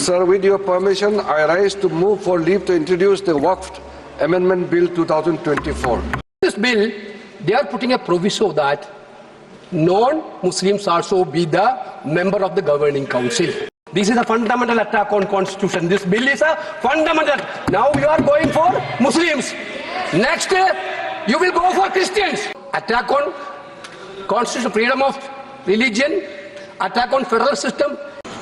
Sir, with your permission, I rise to move for leave to introduce the Waqf Amendment Bill 2024. This bill, they are putting a proviso that non-Muslims also be the member of the governing council. This is a fundamental attack on constitution. This bill is a fundamental. Now you are going for Muslims. Next, you will go for Christians. Attack on constitution, freedom of religion, attack on federal system.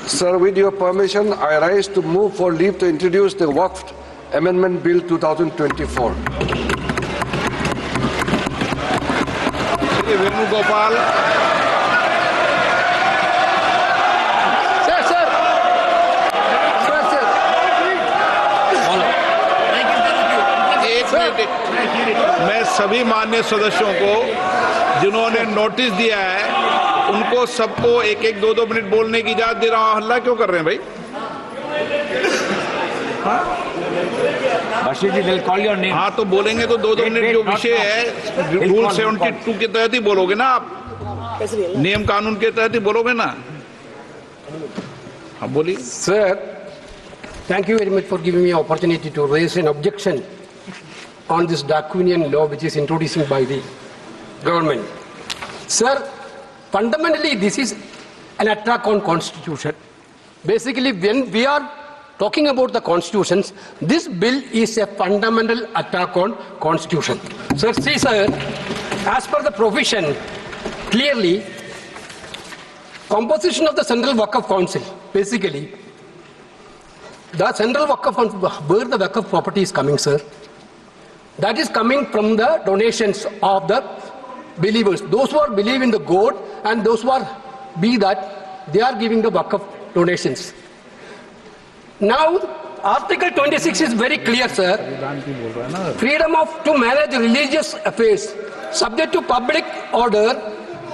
Sir, with your permission, I rise to move for leave to introduce the Waqf Amendment Bill 2024. Venugopal. मैं सभी माननीय सदस्यों को जिन्होंने notice दिया है उनको सबको एक एक दो मिनट बोलने की इजाजत दे रहा हूं। हल्ला क्यों कर रहे हैं भाई? हाँ तो बोलेंगे तो दो मिनट जो विषय है रूल 72 के तहत ही बोलोगे ना आप, नियम कानून के तहत ही बोलोगे ना। हाँ बोलिए। Sir, thank you very much for giving me an opportunity to raise an objection on this draconian law which is introduced by the government. Sir, fundamentally this is an attack on constitution. Basically, when we are talking about the constitutions, this bill is a fundamental attack on constitution. So see sir, as per the provision, clearly, composition of the Central Waqf Council, basically, the Central Waqf Council, where the Waqf property is coming, sir, that is coming from the donations of the believers. Those who are believe in the God and those who are be that, they are giving the Waqf donations. Now, Article 26 is very clear, sir. Freedom to manage religious affairs, subject to public order,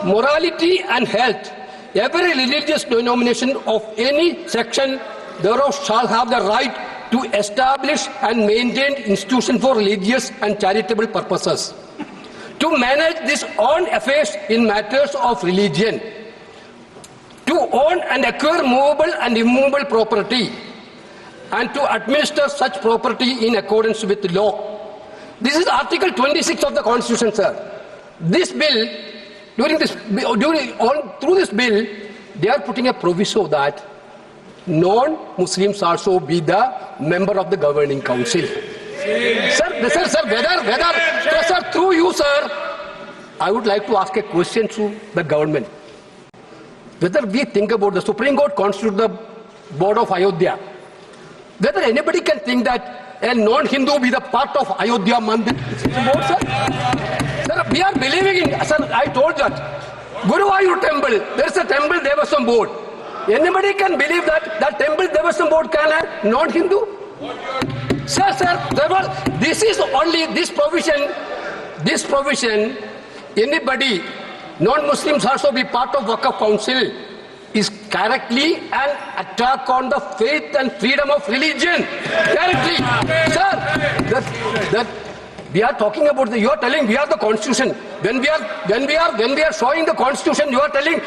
morality and health. Every religious denomination of any section thereof shall have the right to establish and maintain institutions for religious and charitable purposes. To manage these own affairs in matters of religion. To own and acquire movable and immovable property. And to administer such property in accordance with the law. This is Article 26 of the Constitution, sir. This bill, through this bill, they are putting a proviso that non-Muslims also be the member of the governing council. Sir, through you, sir, I would like to ask a question to the government. Whether we think about the Supreme Court constitute the board of Ayodhya, whether anybody can think that a non-Hindu be the part of Ayodhya Mandir board, sir? Sir, we are believing in, sir, I told that. Guruvayur temple, there is a temple Devasam board. Anybody can believe that that temple Devasam board can have non-Hindu? Sir, this is only this provision, anybody, non-Muslims also be part of Waqf Council, is correctly an attack on the faith and freedom of religion. Correctly. Sir, we are talking about you are telling we are the constitution. When we are showing the constitution, you are telling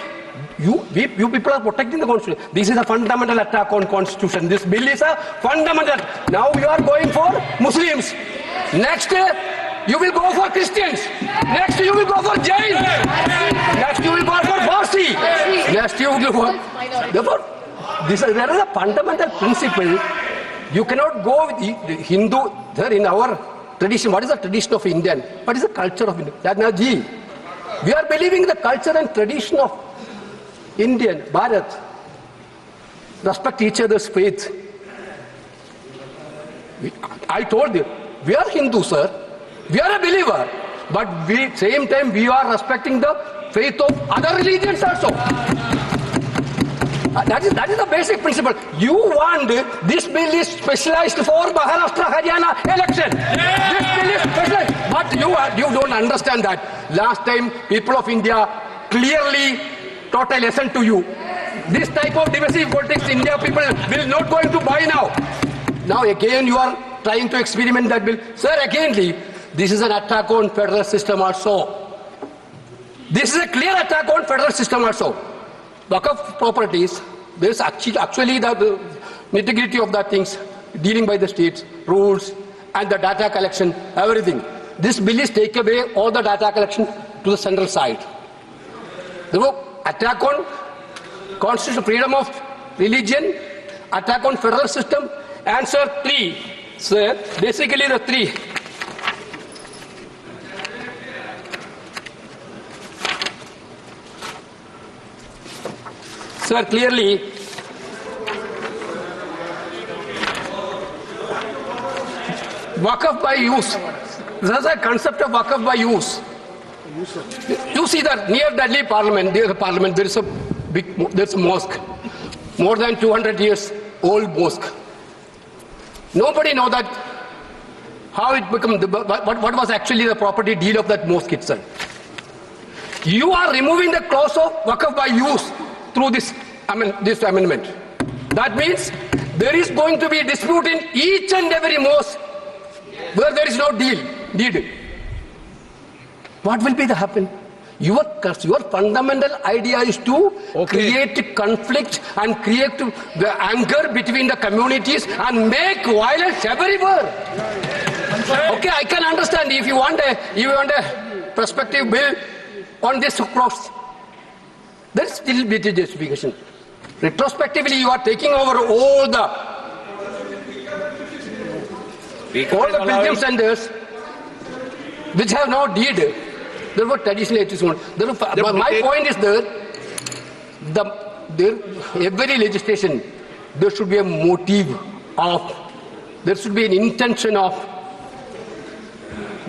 you people are protecting the constitution. This is a fundamental attack on constitution. This bill is a fundamental. Now you are going for Muslims. Next, you will go for Christians. Next, you will go for Jain. Next, you will go for Parsi. Next, you will go for. Therefore, there is a fundamental principle. You cannot go with the Hindu. There in our tradition, what is the tradition of Indian? What is the culture of Indian? We are believing the culture and tradition of Indian, Bharat. Respect each other's faith. I told you, we are Hindu, sir. We are a believer, but same time we are respecting the faith of other religions also. That is the basic principle. You want this bill is specialized for Maharashtra, Haryana election. This bill is specialized, but you don't understand that. Last time people of India clearly taught a lesson to you. This type of divisive politics, India people will not going to buy now. Now again you are trying to experiment that bill. Sir, again, this is an attack on federal system also. This is a clear attack on federal system also. Waqf properties, there is actually the nitty-gritty of the things, dealing by the states, rules, and the data collection, everything. This bill is take away all the data collection to the central side. Therefore, attack on constitutional freedom of religion, attack on federal system. Answer 3, sir. Basically the 3. Sir, clearly, Waqf by use. There is a concept of Waqf by use. You see that near Delhi Parliament, there is a mosque, more than 200 years old mosque. Nobody knows that how it became, what was actually the property deed of that mosque itself. You are removing the clause of Waqf by use through this amendment. That means there is going to be a dispute in each and every mosque where there is no deed. What will be the happen? Your fundamental idea is to create conflict and create the anger between the communities and make violence everywhere. Okay, I can understand if you want a prospective bill on this cross. There is still bit of justification. Retrospectively, you are taking over all the pilgrim centers which have no deed. Therefore, traditionally it is one. Therefore, my point is every legislation, there should be a motive of, there should be an intention of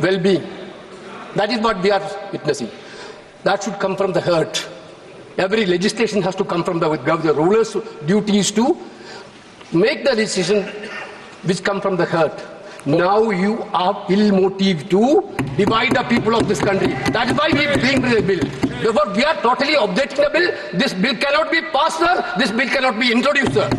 well-being. That is what we are witnessing. That should come from the heart. Every legislation has to come from the ruler's duty is to make the decision which come from the heart. Now you are ill-motivated to divide the people of this country. That is why we bring the bill. Therefore, we are totally objecting the bill. This bill cannot be passed, sir. This bill cannot be introduced, sir.